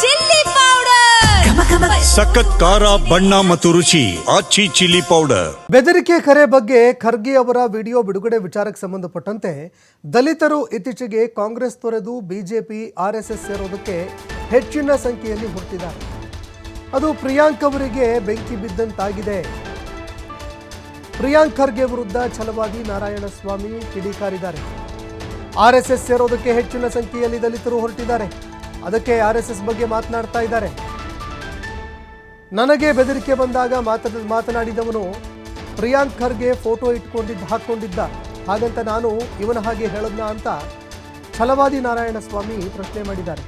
Chilli powder, ಸಖತ್ ಖಾರ ಬಣ್ಣ ಮತ್ತು ರುಚಿ ಆಚಿ ಚಿಲ್ಲಿ ಪೌಡರ್. ಬೆದರಿಕೆ ಕರೆ ಬಗ್ಗೆ ಖರ್ಗೆ ಅವರ ವಿಡಿಯೋ ಬಿಡುಗಡೆ ವಿಚಾರಕ್ಕೆ ಸಂಬಂಧಪಟ್ಟಂತೆ ದಲಿತರು ಇತ್ತೀಚೆಗೆ ಕಾಂಗ್ರೆಸ್ ತೊರೆದು ಬಿಜೆಪಿ ಆರ್ಎಸ್ಎಸ್ ಸೇರೋದಕ್ಕೆ ಹೆಚ್ಚಿನ ಸಂಖ್ಯೆಯಲ್ಲಿ ಹೊರಟಿದ್ದಾರೆ. ಅದು ಪ್ರಿಯಾಂಕ್ ಅವರಿಗೆ ಬೆಂಕಿ ಬಿದ್ದಂತಾಗಿದೆ. ಪ್ರಿಯಾಂಕ್ ಖರ್ಗೆ ವಿರುದ್ಧ ಛಲವಾದಿ ನಾರಾಯಣಸ್ವಾಮಿ ಕಿಡಿಕಾರಿದ್ದಾರೆ. ಆರ್ಎಸ್ಎಸ್ ಸೇರೋದಕ್ಕೆ ಹೆಚ್ಚಿನ ಸಂಖ್ಯೆಯಲ್ಲಿ ದಲಿತರು ಹೊರಟಿದ್ದಾರೆ. ಅದಕ್ಕೆ ಆರ್ಎಸ್ಎಸ್ ಬಗ್ಗೆ ಮಾತನಾಡ್ತಾ ಇದ್ದಾರೆ. ನನಗೆ ಬೆದರಿಕೆ ಬಂದಾಗ ಮಾತನಾಡಿದವನು ಪ್ರಿಯಾಂಕ್ ಖರ್ಗೆ ಫೋಟೋ ಹಾಕೊಂಡಿದ್ದ, ಹಾಗಂತ ನಾನು ಇವನ ಹಾಗೆ ಹೇಳದ್ನ ಅಂತ ಛಲವಾದಿ ನಾರಾಯಣಸ್ವಾಮಿ ಪ್ರಶ್ನೆ ಮಾಡಿದ್ದಾರೆ.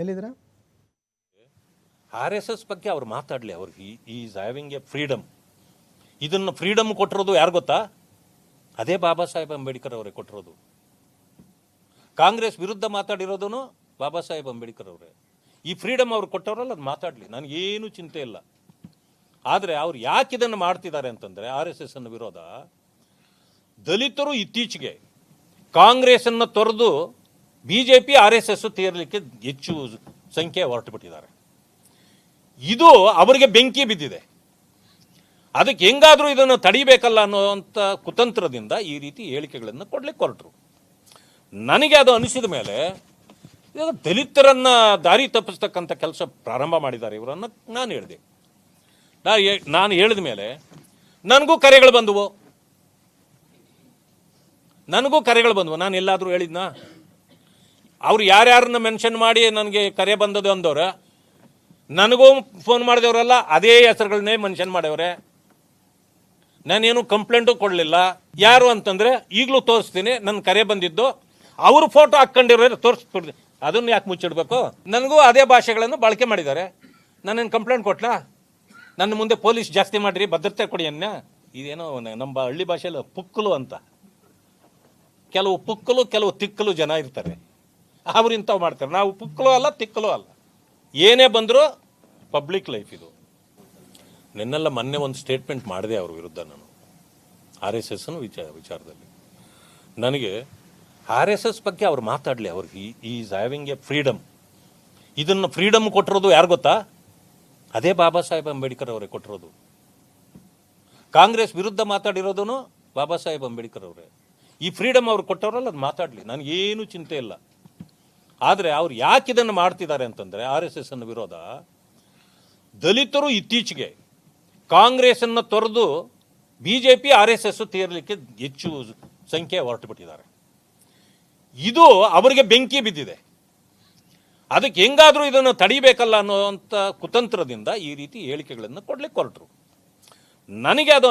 ಎಲ್ಲಿದ್ರ RSS ಬಗ್ಗೆ ಅವ್ರು ಮಾತಾಡಲಿ. ಅವ್ರಿಗೆ ಈಸ್ ಹ್ಯಾವಿಂಗ್ ಎ ಫ್ರೀಡಮ್. ಇದನ್ನು ಫ್ರೀಡಮ್ ಕೊಟ್ಟಿರೋದು ಯಾರು ಗೊತ್ತಾ? ಅದೇ ಬಾಬಾ ಸಾಹೇಬ್ ಅಂಬೇಡ್ಕರ್ ಅವರೇ ಕೊಟ್ಟಿರೋದು. ಕಾಂಗ್ರೆಸ್ ವಿರುದ್ಧ ಮಾತಾಡಿರೋದೂ ಬಾಬಾ ಸಾಹೇಬ್ ಅಂಬೇಡ್ಕರ್ ಅವರೇ. ಈ ಫ್ರೀಡಮ್ ಅವ್ರು ಕೊಟ್ಟವರಲ್ಲ, ಅದು ಮಾತಾಡಲಿ, ನನಗೇನು ಚಿಂತೆ ಇಲ್ಲ. ಆದರೆ ಅವ್ರು ಯಾಕೆ ಇದನ್ನು ಮಾಡ್ತಿದ್ದಾರೆ ಅಂತಂದರೆ, RSS ಅನ್ನು ವಿರೋಧ, ದಲಿತರು ಇತ್ತೀಚೆಗೆ ಕಾಂಗ್ರೆಸ್ಸನ್ನು ತೊರೆದು BJP RSS ತೀರಲಿಕ್ಕೆ ಹೆಚ್ಚು ಸಂಖ್ಯೆ ಹೊರಟುಬಿಟ್ಟಿದ್ದಾರೆ. ಇದು ಅವರಿಗೆ ಬೆಂಕಿ ಬಿದ್ದಿದೆ. ಅದಕ್ಕೆ ಹೆಂಗಾದರೂ ಇದನ್ನು ತಡಿಬೇಕಲ್ಲ ಅನ್ನೋವಂಥ ಕುತಂತ್ರದಿಂದ ಈ ರೀತಿ ಹೇಳಿಕೆಗಳನ್ನು ಕೊಡ್ಲಿಕ್ಕೆ ಹೊರಟರು. ನನಗೆ ಅದು ಅನಿಸಿದ ಮೇಲೆ ದಲಿತರನ್ನು ದಾರಿ ತಪ್ಪಿಸ್ತಕ್ಕಂಥ ಕೆಲಸ ಪ್ರಾರಂಭ ಮಾಡಿದ್ದಾರೆ ಇವರನ್ನು ನಾನು ಹೇಳಿದೆ. ನಾನು ಹೇಳಿದ ಮೇಲೆ ನನಗೂ ಕರೆಗಳು ಬಂದವು. ನಾನು ಎಲ್ಲಾದರೂ ಹೇಳಿದ್ನಾ? ಅವ್ರು ಯಾರ್ಯಾರನ್ನ ಮೆನ್ಷನ್ ಮಾಡಿ ನನಗೆ ಕರೆ ಬಂದದು ಅಂದವ್ರೆ, ನನಗೂ ಫೋನ್ ಮಾಡಿದವರಲ್ಲ ಅದೇ ಹೆಸರುಗಳನ್ನೇ ಮೆನ್ಷನ್ ಮಾಡವ್ರೆ. ನಾನೇನು ಕಂಪ್ಲೇಂಟು ಕೊಡಲಿಲ್ಲ. ಯಾರು ಅಂತಂದರೆ ಈಗಲೂ ತೋರಿಸ್ತೀನಿ, ನನ್ನ ಕರೆ ಬಂದಿದ್ದು ಅವರು ಫೋಟೋ ಹಾಕ್ಕೊಂಡಿರೋ ತೋರಿಸ್ಬಿಡ್ತೀನಿ. ಅದನ್ನು ಯಾಕೆ ಮುಚ್ಚಿಡ್ಬೇಕು? ನನಗೂ ಅದೇ ಭಾಷೆಗಳನ್ನು ಬಳಕೆ ಮಾಡಿದ್ದಾರೆ. ನಾನೇನು ಕಂಪ್ಲೇಂಟ್ ಕೊಟ್ಲಾ? ನನ್ನ ಮುಂದೆ ಪೊಲೀಸ್ ಜಾಸ್ತಿ ಮಾಡಿರಿ, ಭದ್ರತೆ ಕೊಡಿ ಅನ್ನ. ಇದೇನೋ ನಮ್ಮ ಹಳ್ಳಿ ಭಾಷೆಯಲ್ಲಿ ಪುಕ್ಕಲು ಅಂತ, ಕೆಲವು ಪುಕ್ಕಲು ಕೆಲವು ತಿಕ್ಕಲು ಜನ ಇರ್ತಾರೆ, ಅವ್ರು ಇಂಥವು ಮಾಡ್ತಾರೆ. ನಾವು ಪುಕ್ಕಲು ಅಲ್ಲ, ತಿಕ್ಕಲು ಅಲ್ಲ. ಏನೇ ಬಂದರೂ ಪಬ್ಲಿಕ್ ಲೈಫ್ ಇದು. ನಿನ್ನೆಲ್ಲ ಮೊನ್ನೆ ಒಂದು ಸ್ಟೇಟ್ಮೆಂಟ್ ಮಾಡಿದೆ ಅವ್ರ ವಿರುದ್ಧ ನಾನು, RSS ವಿಚಾರದಲ್ಲಿ. ನನಗೆ RSS ಬಗ್ಗೆ ಅವ್ರು ಮಾತಾಡಲಿ. ಅವ್ರಿಗೆ ಈಸ್ ಹ್ಯಾವಿಂಗ್ ಎ ಫ್ರೀಡಮ್. ಇದನ್ನು ಫ್ರೀಡಮ್ ಕೊಟ್ಟಿರೋದು ಯಾರು ಗೊತ್ತಾ? ಅದೇ ಬಾಬಾ ಸಾಹೇಬ್ ಅಂಬೇಡ್ಕರ್ ಅವರೇ ಕೊಟ್ಟಿರೋದು. ಕಾಂಗ್ರೆಸ್ ವಿರುದ್ಧ ಮಾತಾಡಿರೋದೂ ಬಾಬಾ ಸಾಹೇಬ್ ಅಂಬೇಡ್ಕರ್ ಅವರೇ. ಈ ಫ್ರೀಡಮ್ ಅವ್ರು ಕೊಟ್ಟವರಲ್ಲ, ಅದು ಮಾತಾಡಲಿ, ನನಗೇನು ಚಿಂತೆ ಇಲ್ಲ. ಆದರೆ ಅವ್ರು ಯಾಕೆ ಇದನ್ನು ಮಾಡ್ತಿದ್ದಾರೆ ಅಂತಂದರೆ, RSS ಅನ್ನು ವಿರೋಧ, ದಲಿತರು ಇತ್ತೀಚೆಗೆ ಕಾಂಗ್ರೆಸ್ಸನ್ನು ತೊರೆದು BJP RSS ತೀರಲಿಕ್ಕೆ ಹೆಚ್ಚು ಸಂಖ್ಯೆ ಹೊರಟುಬಿಟ್ಟಿದ್ದಾರೆ. ಇದು ಅವರಿಗೆ ಬೆಂಕಿ ಬಿದ್ದಿದೆ. ಅದಕ್ಕೆ ಹೆಂಗಾದರೂ ಇದನ್ನು ತಡಿಬೇಕಲ್ಲ ಅನ್ನೋವಂಥ ಕುತಂತ್ರದಿಂದ ಈ ರೀತಿ ಹೇಳಿಕೆಗಳನ್ನು ಕೊಡ್ಲಿಕ್ಕೆ ಹೊರಟರು. ನನಗೆ ಅದು